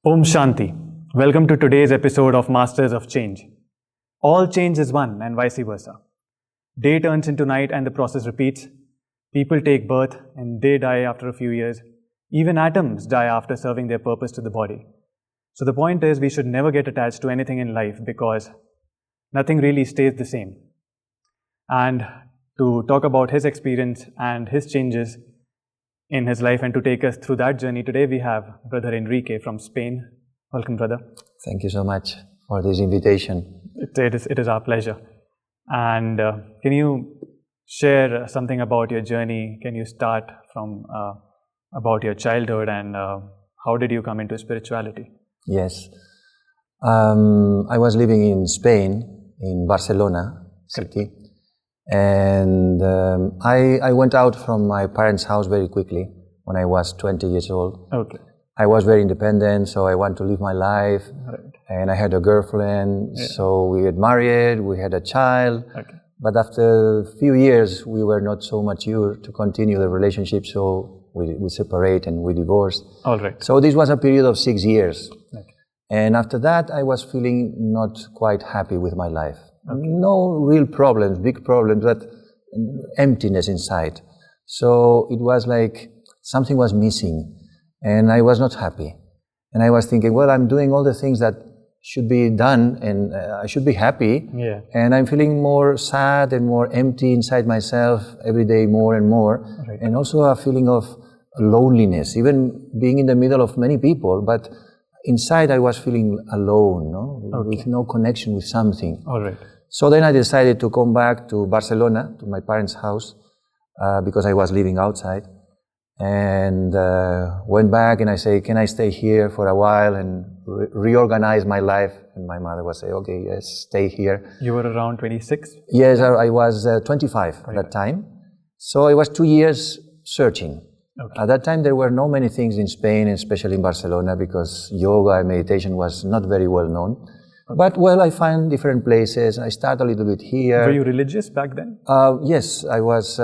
Om Shanti. Welcome to today's episode of Masters of Change. All change is one and vice versa. Day turns into night and the process repeats. People take birth and they die after a few years. Even atoms die after serving their purpose to the body. So the point is, we should never get attached to anything in life because nothing really stays the same. And to talk about his experience and his changes in his life and to take us through that journey, today we have Brother Enrique from Spain. Welcome, brother. Thank you so much for this invitation. It is our pleasure. And can you share something about your journey? Can you start from about your childhood and how did you come into spirituality? Yes. I was living in Spain, in Barcelona city. And I went out from my parents' house very quickly when I was 20 years old. Okay. I was very independent, so I wanted to live my life. Right. And I had a girlfriend, so we had married, we had a child. Okay. But after a few years, we were not so mature to continue the relationship, so we separated and we divorced. All right. So this was a period of 6 years. Okay. And after that, I was feeling not quite happy with my life. Okay. No real problems, big problems, but emptiness inside. So it was like something was missing and I was not happy. And I was thinking, well, I'm doing all the things that should be done and I should be happy. Yeah. And I'm feeling more sad and more empty inside myself every day more and more. Right. And also a feeling of loneliness, even being in the middle of many people, but inside I was feeling alone, with no connection with something. All right. So then I decided to come back to Barcelona, to my parents' house, because I was living outside. And went back and I say, can I stay here for a while and reorganize my life? And my mother would say, okay, yes, stay here. You were around 26? Yes, I was 25 at that time. So I was 2 years searching. Okay. At that time, there were not many things in Spain, especially in Barcelona, because yoga and meditation was not very well known. Okay. But, well, I found different places. I started a little bit here. Were you religious back then? Yes, I was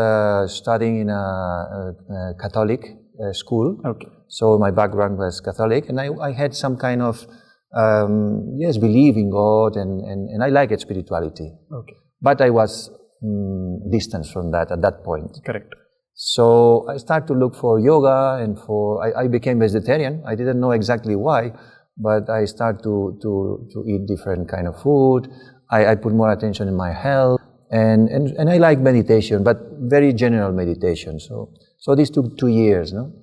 studying in a Catholic school. Okay. So my background was Catholic, and I had some kind of, belief in God, and I liked spirituality. Okay. But I was distant from that at that point. Correct. So I started to look for yoga, and I became vegetarian. I didn't know exactly why, but I started to eat different kind of food. I put more attention in my health, and I like meditation, but very general meditation. So this took 2 years, no?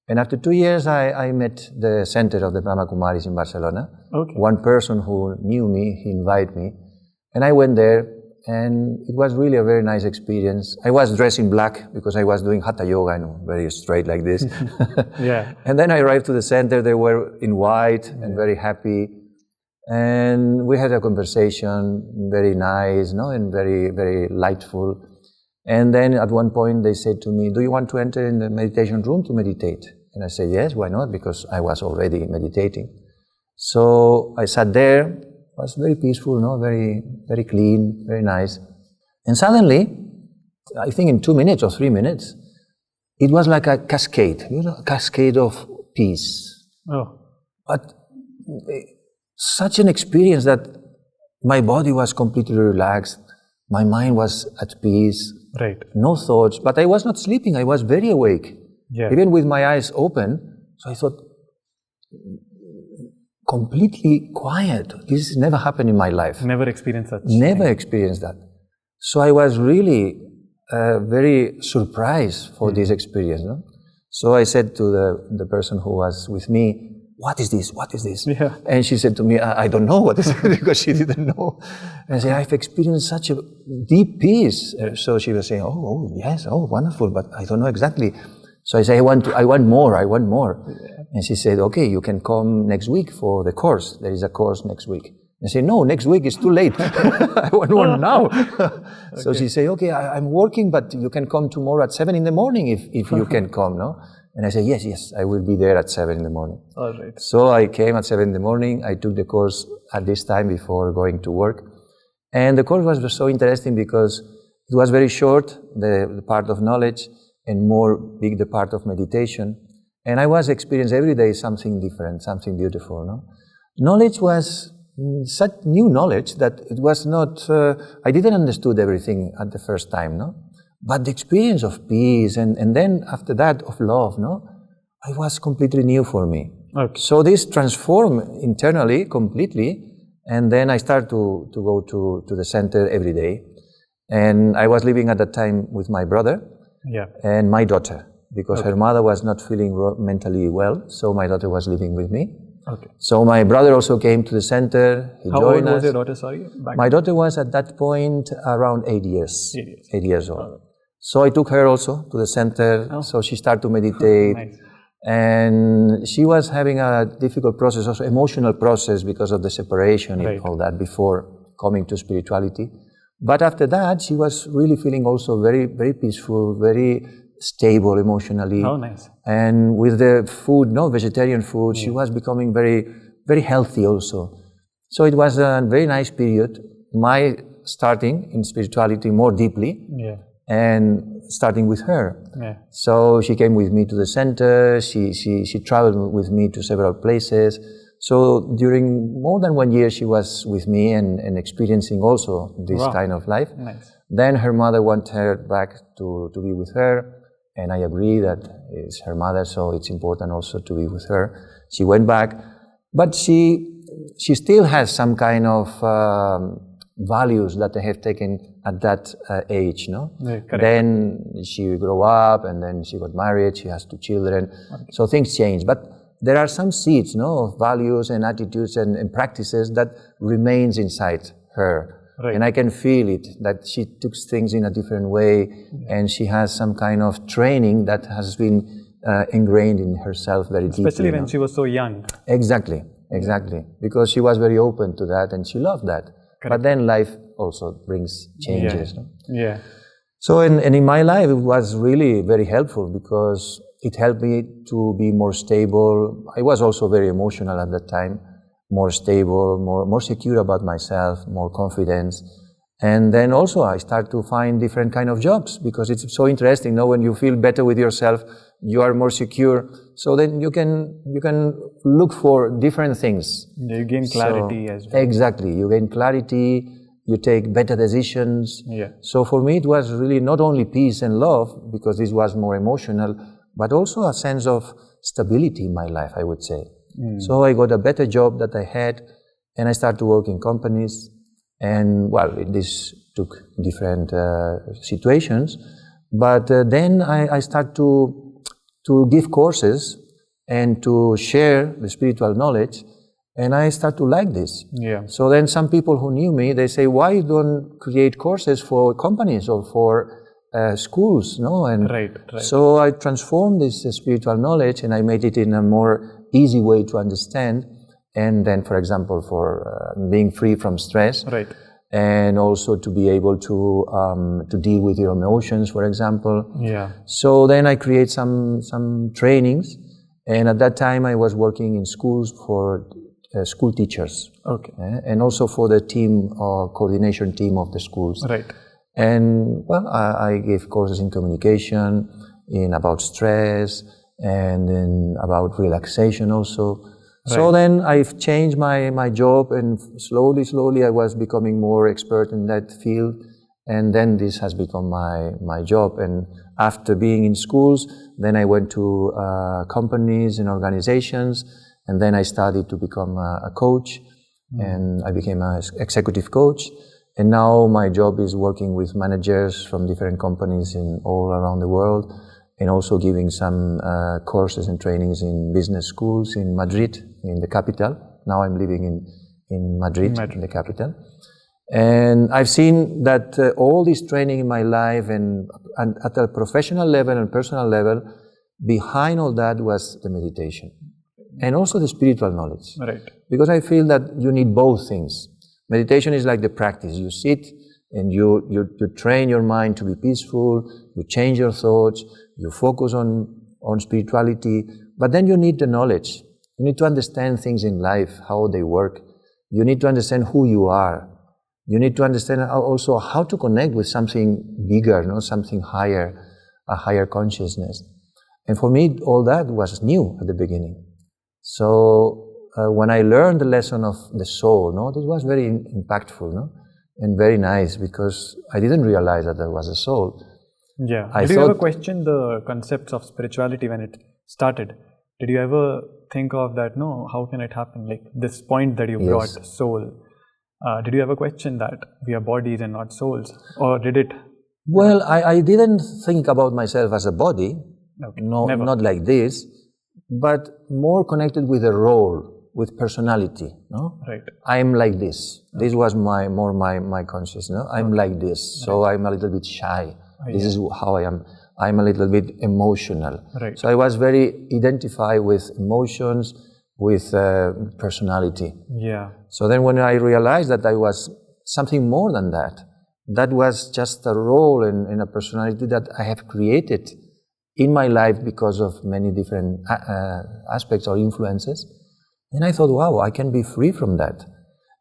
And after 2 years, I met the center of the Brahma Kumaris in Barcelona. Okay. One person who knew me, he invited me, and I went there. And it was really a very nice experience. I was dressed in black because I was doing Hatha Yoga, very straight like this. Yeah. And then I arrived to the center. They were in white and very happy. And we had a conversation, very nice, and very, very lightful. And then at one point they said to me, do you want to enter in the meditation room to meditate? And I said, yes, why not? Because I was already meditating. So I sat there. It was very peaceful, very, very clean, very nice. And suddenly, I think in 2 minutes or 3 minutes, it was like a cascade, a cascade of peace. Oh. But such an experience that my body was completely relaxed, my mind was at peace, right? No thoughts, but I was not sleeping, I was very awake, even with my eyes open. So I thought, completely quiet. This never happened in my life. Never experienced that. Never experienced that. So I was really very surprised for this experience. No? So I said to the person who was with me, what is this? What is this? Yeah. And she said to me, I don't know what is it, because she didn't know. And I said, I've experienced such a deep peace. So she was saying, yes, wonderful, but I don't know exactly. So I said, I want more. Yeah. And she said, okay, you can come next week for the course. There is a course next week. And I said, no, next week is too late. I want one now. So she said, okay, I'm working, but you can come tomorrow at 7 in the morning if you can come, no? And I said, yes, I will be there at 7 in the morning. All right. So I came at 7 in the morning. I took the course at this time before going to work. And the course was so interesting because it was very short, the part of knowledge, and more big the part of meditation. And I was experiencing every day something different, something beautiful. No? Knowledge was such new knowledge that it was not, I didn't understood everything at the first time, no? But the experience of peace and then after that of love, no? It was completely new for me. Okay. So this transformed internally completely, and then I started to go to the center every day. And I was living at that time with my brother and my daughter, because her mother was not feeling mentally well, so my daughter was living with me. Okay. So my brother also came to the center. He How joined old was us. your daughter, sorry? My daughter was at that point around 8 years. 8 years. 8 years old. So I took her also to the center. So she started to meditate. Nice. And she was having a difficult process, also emotional process, because of the separation and all that before coming to spirituality. But after that, she was really feeling also very, very peaceful, very stable emotionally. Oh, nice. And with the food, vegetarian food, she was becoming very, very healthy also. So it was a very nice period. My starting in spirituality more deeply. And starting with her. So she came with me to the center, she traveled with me to several places. So during more than 1 year she was with me and experiencing also this kind of life. Nice. Then her mother wanted her back to be with her, and I agree that it's her mother, so it's important also to be with her. She went back, but she still has some kind of values that I have taken at that age, no? Then she grew up, and then she got married, she has 2 children, so things change. But there are some seeds, of values and attitudes and practices that remains inside her. And I can feel it, that she took things in a different way, and she has some kind of training that has been ingrained in herself very deeply. Especially when she was so young. Exactly, because she was very open to that and she loved that. But then life also brings changes. So and in my life it was really very helpful, because it helped me to be more stable. I was also very emotional at that time, more stable, more secure about myself, more confidence. And then also I start to find different kind of jobs, because it's so interesting, when you feel better with yourself, you are more secure. So then you can look for different things. You gain clarity as well. Exactly, you gain clarity, you take better decisions. So for me it was really not only peace and love, because this was more emotional, but also a sense of stability in my life, I would say. So I got a better job that I had, and I started to work in companies. And this took different situations, but then I started to give courses and to share the spiritual knowledge, and I start to like this. So then some people who knew me, they say, why you don't create courses for companies or for schools, no? And so I transformed this spiritual knowledge, and I made it in a more easy way to understand. And then, for example, for being free from stress, and also to be able to deal with your emotions, for example. So then I create some trainings, and at that time I was working in schools for school teachers, and also for the team or coordination team of the schools. And I gave courses in communication, in about stress, and in about relaxation also. So then I've changed my job, and slowly I was becoming more expert in that field, and then this has become my job. And after being in schools, then I went to companies and organizations, and then I started to become a coach, and I became an executive coach. And now my job is working with managers from different companies in all around the world, and also giving some courses and trainings in business schools in Madrid, in the capital. Now I'm living in Madrid, in the capital. And I've seen that all this training in my life, and at a professional level and personal level, behind all that was the meditation. And also the spiritual knowledge. Because I feel that you need both things. Meditation is like the practice. You sit and you train your mind to be peaceful, you change your thoughts, you focus on spirituality, but then you need the knowledge. You need to understand things in life, how they work. You need to understand who you are. You need to understand also how to connect with something bigger, something higher, a higher consciousness. And for me, all that was new at the beginning. So when I learned the lesson of the soul, no, this was very impactful, no, and very nice, because I didn't realize that there was a soul. Yeah. Did you ever question the concepts of spirituality when it started? Did you ever think of that, no, how can it happen? Like this point that you brought, soul. Did you ever question that we are bodies and not souls? Or did it? Well, I didn't think about myself as a body, no, never. Not like this, but more connected with a role, with personality. No? Right. I'm like this. This was my consciousness. No? I'm like this, so I'm a little bit shy. This is how I am. I'm a little bit emotional. Right. So I was very identified with emotions, with personality. Yeah. So then when I realized that I was something more than that, that was just a role in a personality that I have created in my life because of many different aspects or influences. And I thought, wow, I can be free from that.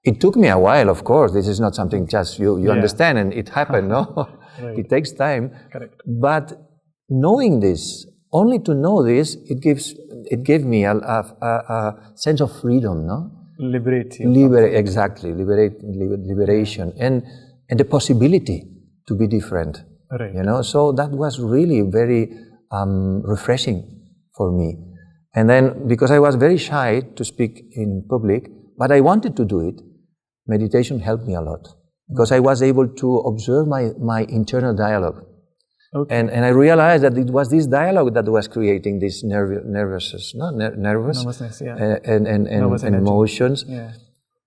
It took me a while, of course. This is not something just you understand and it happened, no? Right. It takes time. Correct. But knowing this, only to know this, it gave me a sense of freedom, no? Liberates you. Exactly, liberation and the possibility to be different. Right. You know, so that was really very refreshing for me. And then, because I was very shy to speak in public, but I wanted to do it, meditation helped me a lot. Because I was able to observe my internal dialogue. Okay. And I realized that it was this dialogue that was creating this nervousness, yeah. and emotions. Yeah.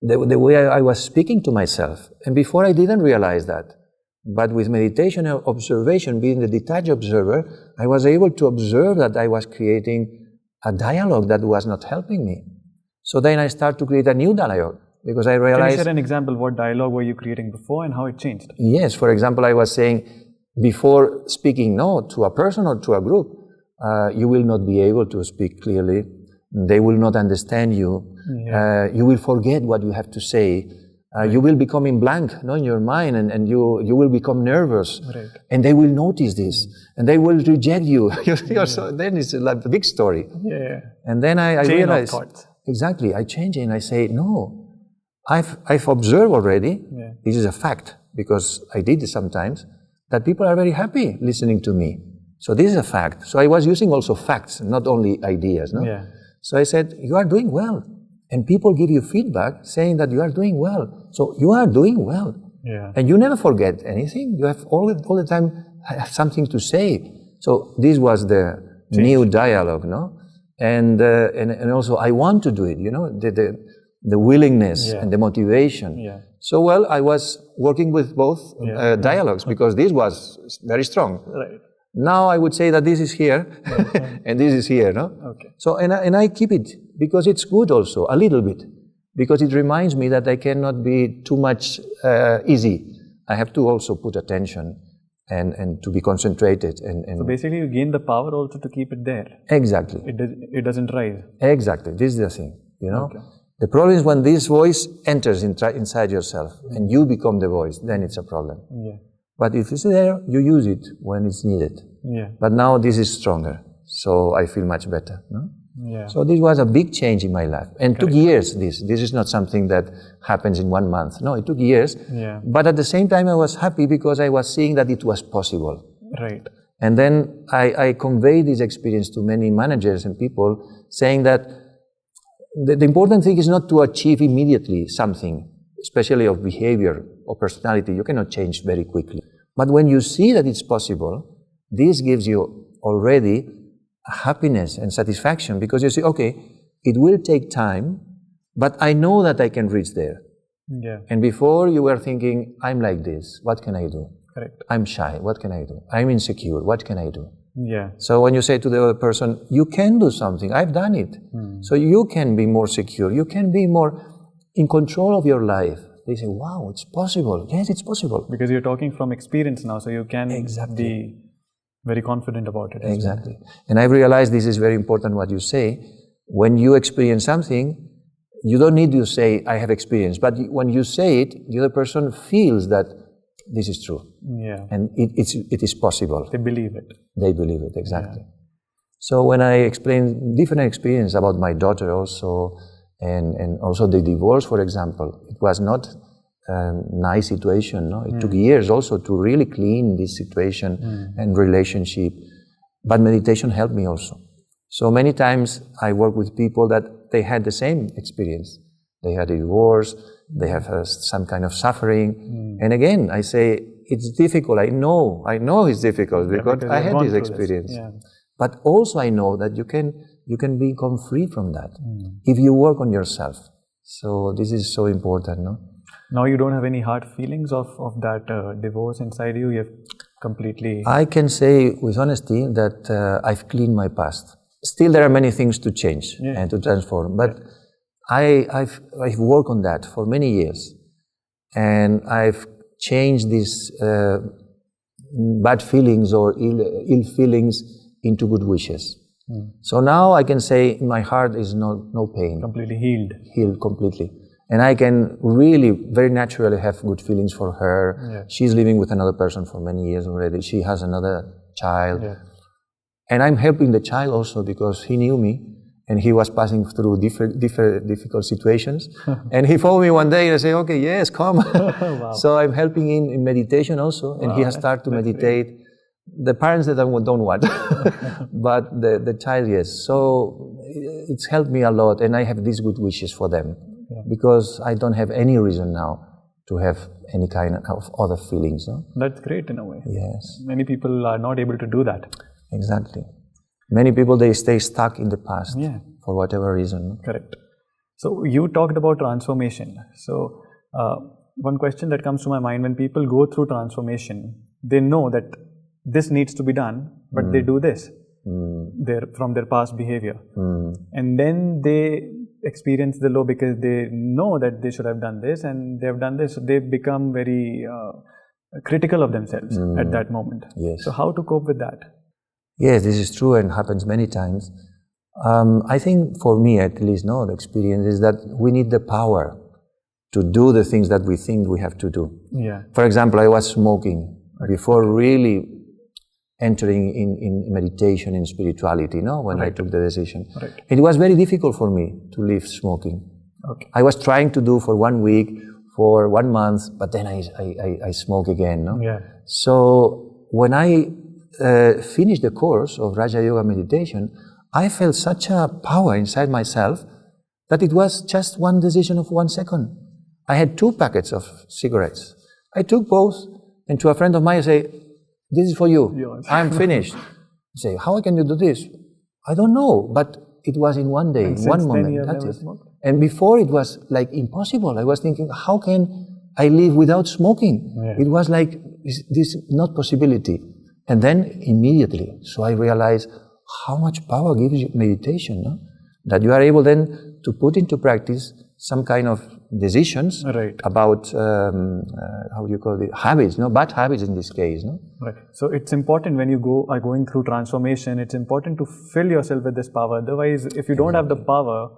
The way I was speaking to myself. And before I didn't realize that. But with meditation and observation, being the detached observer, I was able to observe that I was creating a dialogue that was not helping me. So then I started to create a new dialogue. Because I realized... Can you share an example? What dialogue were you creating before and how it changed? Yes, for example, I was saying, before speaking no to a person or to a group, you will not be able to speak clearly. They will not understand you. Yeah. You will forget what you have to say. You will become in blank, no, in your mind, and you will become nervous. Right. And they will notice this, and they will reject you. So then it's like a big story. Yeah. And then I realized... Chain of thoughts. Exactly. I changed it and I say, no. I've observed already, this is a fact, because I did it sometimes, that people are very happy listening to me. So this is a fact. So I was using also facts, not only ideas. No? Yeah. So I said, you are doing well. And people give you feedback saying that you are doing well. So you are doing well. Yeah. And you never forget anything. You have all the time have something to say. So this was the new dialogue, no? And also I want to do it, you know, the willingness and the motivation. Yeah. So, well, I was working with both dialogues because this was very strong. Right. Now I would say that this is here and this is here, no? Okay. So, and I keep it because it's good also, a little bit, because it reminds me that I cannot be too much easy. I have to also put attention and to be concentrated. And so basically you gain the power also to keep it there. Exactly. It doesn't rise. Exactly. This is the thing, you know? Okay. The problem is when this voice enters inside yourself and you become the voice, then it's a problem. Yeah. But if it's there, you use it when it's needed. Yeah. But now this is stronger, so I feel much better. No? Yeah. So this was a big change in my life. And it took years, this is not something that happens in 1 month. No, it took years. Yeah. But at the same time, I was happy because I was seeing that it was possible. Right. And then I conveyed this experience to many managers and people, saying that the important thing is not to achieve immediately something, especially of behavior or personality. You cannot change very quickly. But when you see that it's possible, this gives you already happiness and satisfaction, because you say, okay, it will take time, but I know that I can reach there. Yeah. And before you were thinking, I'm like this, what can I do? Correct. I'm shy, what can I do? I'm insecure, what can I do? Yeah. So when you say to the other person, you can do something, I've done it. So you can be more secure, you can be more in control of your life. They say, wow, it's possible. Yes, it's possible. Because you're talking from experience now, so you can be very confident about it. Exactly. And I realized this is very important what you say. When you experience something, you don't need to say, I have experience. But when you say it, the other person feels that this is true. Yeah. And it is possible. They believe it. They believe it, exactly. Yeah. So when I explained different experience about my daughter also, and also the divorce, for example, it was not a nice situation. No? It took years also to really clean this situation and relationship. But meditation helped me also. So many times I work with people that they had the same experience. They had a divorce, they have some kind of suffering. And again, I say, it's difficult. I know it's difficult because I had this experience. Yeah. But also I know that you can become free from that if you work on yourself. So this is so important, no? Now you don't have any hard feelings of that divorce inside you? You have completely... I can say with honesty that I've cleaned my past. Still there are many things to change and to transform, but I've worked on that for many years. And I've changed these bad feelings or ill feelings into good wishes. So now I can say my heart is no pain. Completely healed. Healed completely. And I can really very naturally have good feelings for her. Yeah. She's living with another person for many years already. She has another child. Yeah. And I'm helping the child also because he knew me and he was passing through different difficult situations. And he phoned me one day and I say, okay, yes, come. Wow. So I'm helping in meditation also. And he has started to meditate. Great. The parents that don't want, but the child, yes. So it's helped me a lot, and I have these good wishes for them because I don't have any reason now to have any kind of other feelings. No? That's great in a way. Yes. Many people are not able to do that. Exactly. Many people, they stay stuck in the past for whatever reason. Correct. So you talked about transformation. So one question that comes to my mind, when people go through transformation, they know that this needs to be done, but they do this from their past behavior. And then they experience the low because they know that they should have done this and they have done this. So they become very critical of themselves at that moment. Yes. So how to cope with that? Yes, this is true and happens many times. I think for me at least, the experience is that we need the power to do the things that we think we have to do. Yeah. For example, I was smoking before really entering in meditation, in spirituality, when I took the decision. Right. It was very difficult for me to leave smoking. Okay. I was trying to do for 1 week, for 1 month, but then I smoke again. Yeah. So when I finished the course of Raja Yoga meditation, I felt such a power inside myself that it was just one decision of 1 second. I had 2 packets of cigarettes. I took both, and to a friend of mine I say, this is for you. Yes. I'm finished. I say, how can you do this? I don't know, but it was in 1 day, in 1 moment. That's it. And before it was like impossible. I was thinking, how can I live without smoking? Yeah. It was like, this not possibility. And then immediately, so I realized how much power gives you meditation, that you are able then to put into practice some kind of decisions about, how do you call it, habits, bad habits in this case. Right. So it's important when you are going through transformation, it's important to fill yourself with this power. Otherwise, if you don't have the power,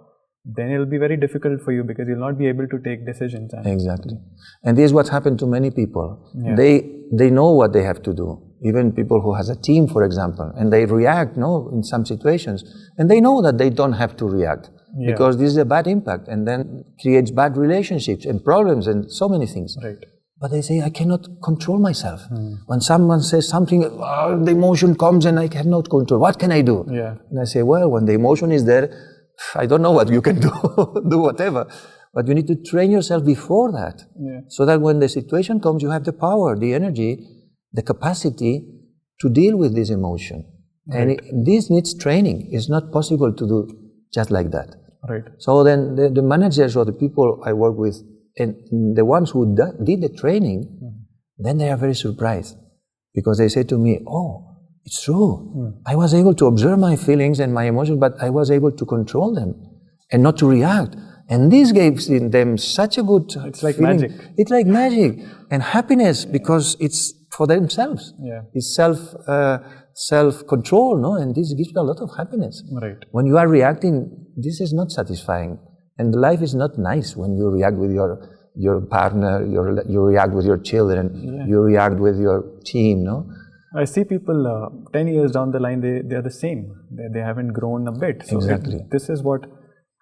then it will be very difficult for you because you'll not be able to take decisions. Exactly. And this is what happened to many people. Yeah. They know what they have to do. Even people who has a team, for example, and they react, in some situations, and they know that they don't have to react because this is a bad impact and then creates bad relationships and problems and so many things. Right. But they say, I cannot control myself. When someone says something, the emotion comes and I cannot control. What can I do? Yeah. And I say, well, when the emotion is there, I don't know what you can do, do whatever. But you need to train yourself before that. Yeah. So that when the situation comes, you have the power, the energy, the capacity to deal with this emotion. Right. And this needs training. It's not possible to do just like that. Right. So then the managers or the people I work with, and the ones who did the training, then they are very surprised. Because they say to me, oh, it's true. I was able to observe my feelings and my emotions, but I was able to control them and not to react. And this gives them such a good It's like feeling. magic. It's like magic and happiness because it's for themselves. Yeah. It's self-control, and this gives you a lot of happiness. Right. When you are reacting, this is not satisfying. And life is not nice when you react with your partner, you react with your children, you react with your team, I see people 10 years down the line, they are the same. They haven't grown a bit. So Exactly. this is what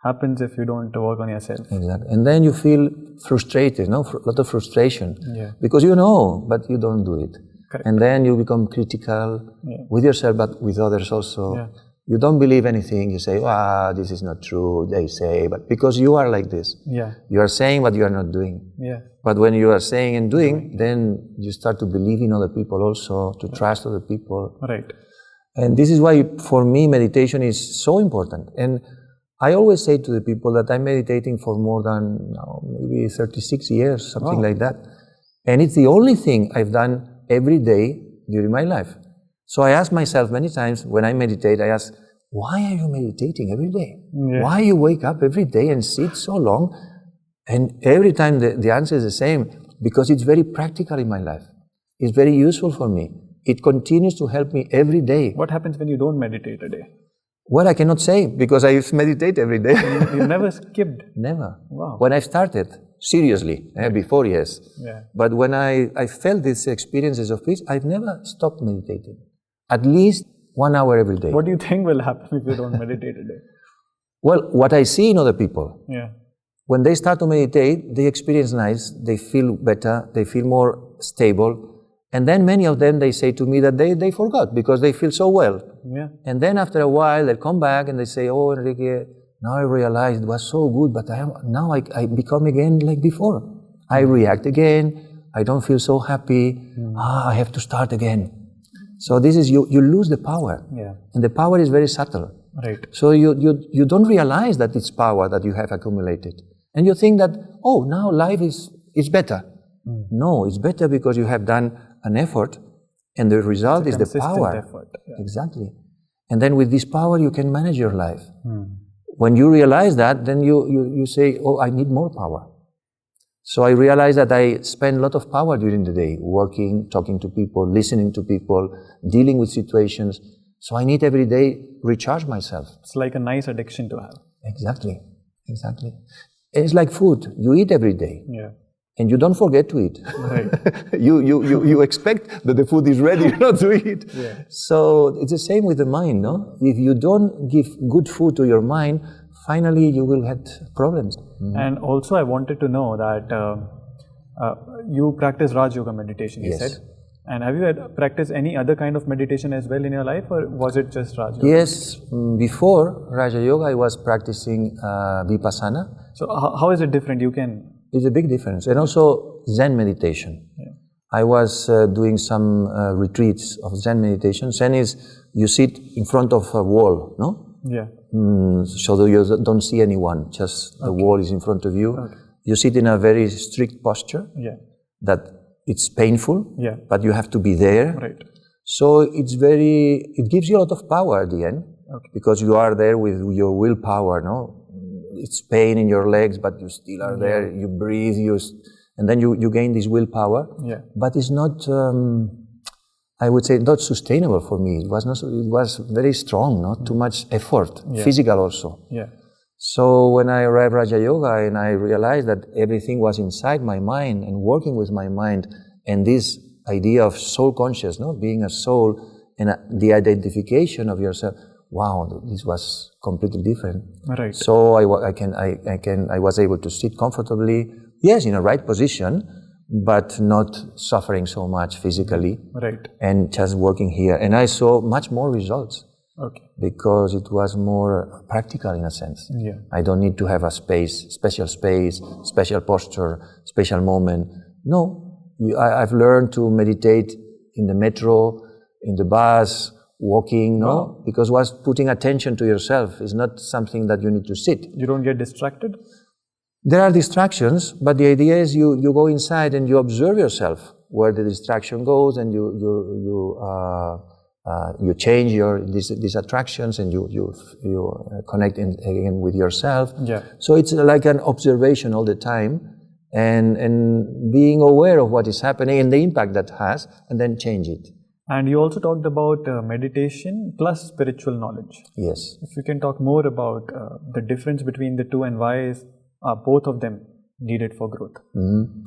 happens if you don't work on yourself. Exactly. And then you feel frustrated, a lot of frustration. Yeah. Because you know, but you don't do it. Correct. And then you become critical with yourself, but with others also. Yeah. You don't believe anything. You say, this is not true, they say, but because you are like this. Yeah. You are saying what you are not doing. Yeah. But when you are saying and doing, then you start to believe in other people also, to trust other people. Right. And this is why, for me, meditation is so important. And I always say to the people that I'm meditating for more than maybe 36 years, something like that. And it's the only thing I've done every day during my life. So I ask myself many times when I meditate, I ask, why are you meditating every day? Yeah. Why you wake up every day and sit so long? And every time the answer is the same, because it's very practical in my life. It's very useful for me. It continues to help me every day. What happens when you don't meditate a day? Well, I cannot say, because I meditate every day. You never skipped? Never. Wow. When I started, seriously, before, yes. Yeah. But when I felt these experiences of peace, I've never stopped meditating. At least 1 hour every day. What do you think will happen if you don't meditate a day? Well, what I see in other people, Yeah. when they start to meditate, they experience nice, they feel better, they feel more stable. And then many of them, they say to me that they forgot because they feel so well. Yeah. And then after a while, they'll come back and they say, oh, Enrique, now I realized it was so good, but now I become again like before. I react again, I don't feel so happy, I have to start again. So this is, you lose the power. Yeah. And the power is very subtle. Right. So you don't realize that it's power that you have accumulated. And you think that, oh, now life is better. No, it's better because you have done an effort, and the result is the power. Effort. Yeah. Exactly. And then with this power, you can manage your life. When you realize that, then you say, oh, I need more power. So I realized that I spend a lot of power during the day, working, talking to people, listening to people, dealing with situations. So I need every day recharge myself. It's like a nice addiction to have. Exactly. Exactly. It's like food. You eat every day. Yeah. And you don't forget to eat. Right. you expect that the food is ready not to eat. Yeah. So it's the same with the mind, no? If you don't give good food to your mind, finally you will have problems. And also I wanted to know that you practice Raj Yoga meditation, you Yes. said. And have you practiced any other kind of meditation as well in your life, or was it just Raj Yoga? Yes, before Raja Yoga I was practicing Vipassana. So how is it different? You can... It's a big difference. And also Zen meditation. Yeah. I was doing some retreats of Zen meditation. Zen is, you sit in front of a wall, no? Yeah. So that you don't see anyone, just the wall is in front of you. Okay. You sit in a very strict posture Yeah. that it's painful, Yeah. but you have to be there. Right. So it gives you a lot of power at the end, because you are there with your willpower, no? It's pain in your legs, but you still are there, you breathe, and then you gain this willpower. Yeah. But it's not, I would say, not sustainable for me. It was very strong, not too much effort, physical also. Yeah. So when I arrived Raja Yoga and I realized that everything was inside my mind and working with my mind, and this idea of soul conscious, no, being a soul and the identification of yourself, wow, this was completely different. Right. So I was able to sit comfortably, yes, in a right position, but not suffering so much physically. Right. And just working here. And I saw much more results. Okay. Because it was more practical in a sense. Yeah. I don't need to have a special posture, special moment. No, I've learned to meditate in the metro, in the bus, walking, no? Wow. Because what's putting attention to yourself is not something that you need to sit. You don't get distracted? There are distractions, but the idea is you go inside and you observe yourself where the distraction goes, and you change these attractions, and you connect again with yourself. Yeah. So it's like an observation all the time, and being aware of what is happening and the impact that has, and then change it. And you also talked about meditation plus spiritual knowledge. Yes. If you can talk more about the difference between the two, and why are both of them needed for growth? Mm-hmm.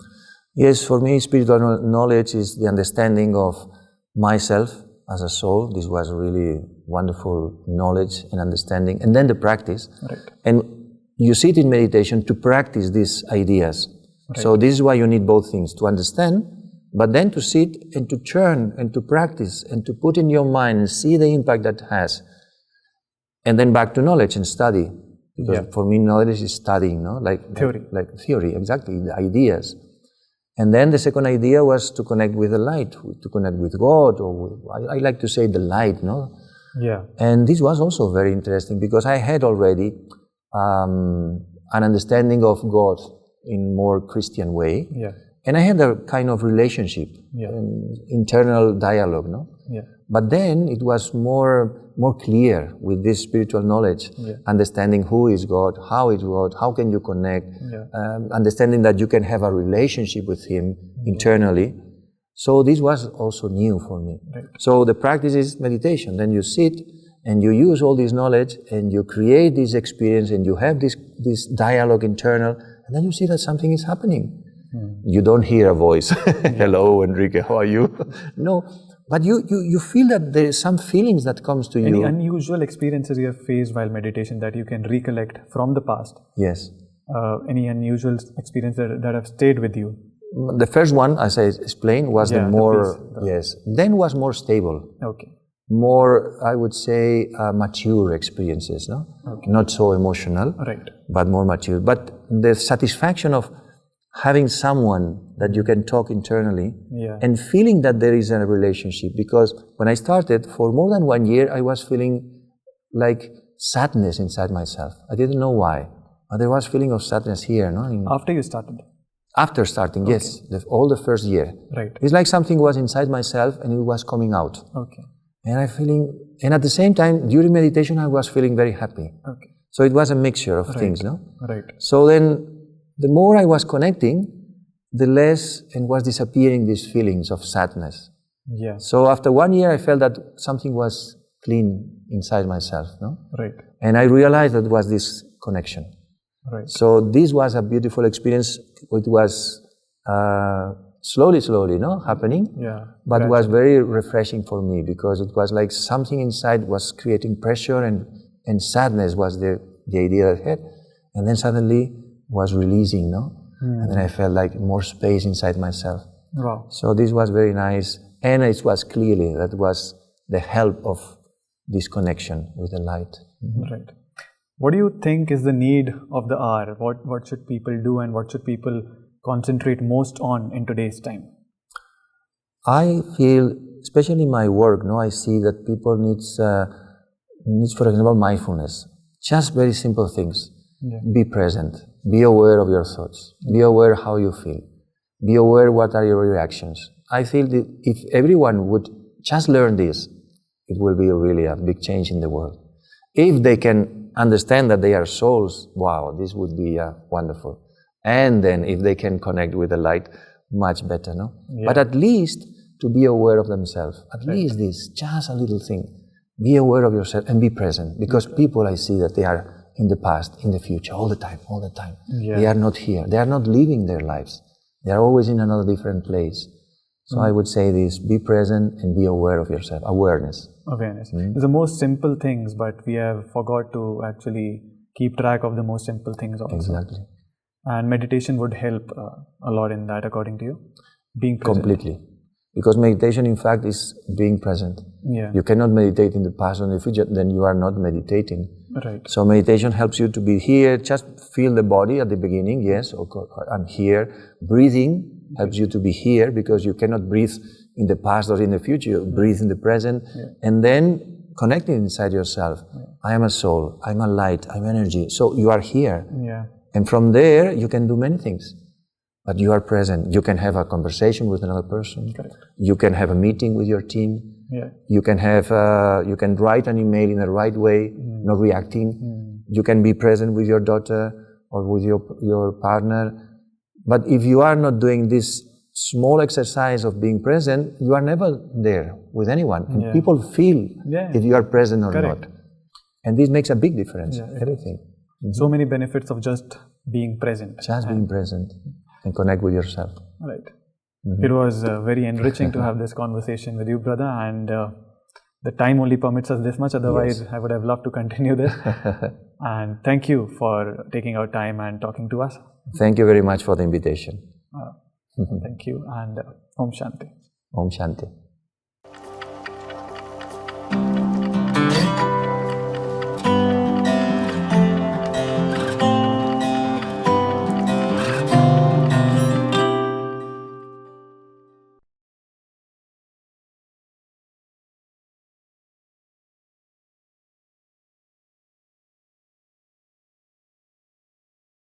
Yes, for me, spiritual knowledge is the understanding of myself as a soul. This was really wonderful knowledge and understanding. And then the practice. Right. And you sit in meditation to practice these ideas. Right. So this is why you need both things, to understand, but then to sit and to churn and to practice and to put in your mind and see the impact that has. And then back to knowledge and study. Because for me, knowledge is studying, no? Like theory, exactly, the ideas. And then the second idea was to connect with the light, to connect with God, or with, I like to say the light, no? Yeah. And this was also very interesting because I had already an understanding of God in more Christian way. Yeah. And I had a kind of relationship, internal dialogue, no? Yeah. But then it was more clear with this spiritual knowledge, understanding who is God, how is God, how can you connect, understanding that you can have a relationship with Him internally. So this was also new for me. Right. So the practice is meditation. Then you sit and you use all this knowledge and you create this experience and you have this dialogue internal, and then you see that something is happening. You don't hear a voice. Hello, Enrique, how are you? No. But you feel that there is some feelings that comes to you. Any unusual experiences you have faced while meditation that you can recollect from the past? Yes. Any unusual experience that have stayed with you? The first one, as I explained, was the more, then was more stable. Okay. More, I would say, mature experiences, no? Okay. Not so emotional, right, but more mature. But the satisfaction of having someone that you can talk internally and feeling that there is a relationship. Because when I started, for more than 1 year, I was feeling like sadness inside myself. I didn't know why, but there was feeling of sadness here. No? After you started? After starting, yes. All the first year. Right. It's like something was inside myself and it was coming out. Okay. And at the same time, during meditation, I was feeling very happy. Okay. So it was a mixture of things, no? Right. So then, the more I was connecting, the less and was disappearing these feelings of sadness. Yeah. So after 1 year, I felt that something was clean inside myself, no? Right. And I realized that was this connection. Right. So this was a beautiful experience. It was slowly, no, happening. Yeah. But it was very refreshing for me because it was like something inside was creating pressure and sadness was the idea that I had. And then suddenly was releasing, no? And then I felt like more space inside myself. Wow. So this was very nice. And it was clearly that was the help of this connection with the light. Right. What do you think is the need of the hour? What should people do and what should people concentrate most on in today's time? I feel, especially in my work, no, I see that people needs, for example, mindfulness. Just very simple things. Yeah. Be present. Be aware of your thoughts. Be aware how you feel. Be aware what are your reactions. I feel that if everyone would just learn this, it will be really a big change in the world. If they can understand that they are souls, wow, this would be wonderful. And then if they can connect with the light, much better, no? Yeah. But at least to be aware of themselves. At least this, just a little thing. Be aware of yourself and be present. Because people, I see that they are in the past, in the future, all the time. Yeah. They are not here. They are not living their lives. They are always in another different place. So I would say this, be present and be aware of yourself. Awareness. It's the most simple things, but we have forgot to actually keep track of the most simple things also. Exactly. And meditation would help a lot in that, according to you? Being present. Completely. Because meditation, in fact, is being present. Yeah. You cannot meditate in the past or in the future, then you are not meditating. Right. So meditation helps you to be here, just feel the body at the beginning, yes, okay, I'm here. Breathing helps you to be here because you cannot breathe in the past or in the future, you breathe in the present, and then connecting inside yourself. I am a soul, I'm a light, I'm energy, so you are here. Yeah. And from there, you can do many things. But you are present. You can have a conversation with another person. Correct. You can have a meeting with your team. Yeah. You can have, you can write an email in the right way, not reacting. You can be present with your daughter or with your partner. But if you are not doing this small exercise of being present, you are never there with anyone. And people feel if you are present or not. And this makes a big difference. Yeah. Everything. So many benefits of just being present. Just being present. And connect with yourself. Right. It was very enriching to have this conversation with you, brother, and the time only permits us this much. Otherwise, I would have loved to continue this. And thank you for taking our time and talking to us. Thank you very much for the invitation. Thank you, and Om Shanti. Om Shanti.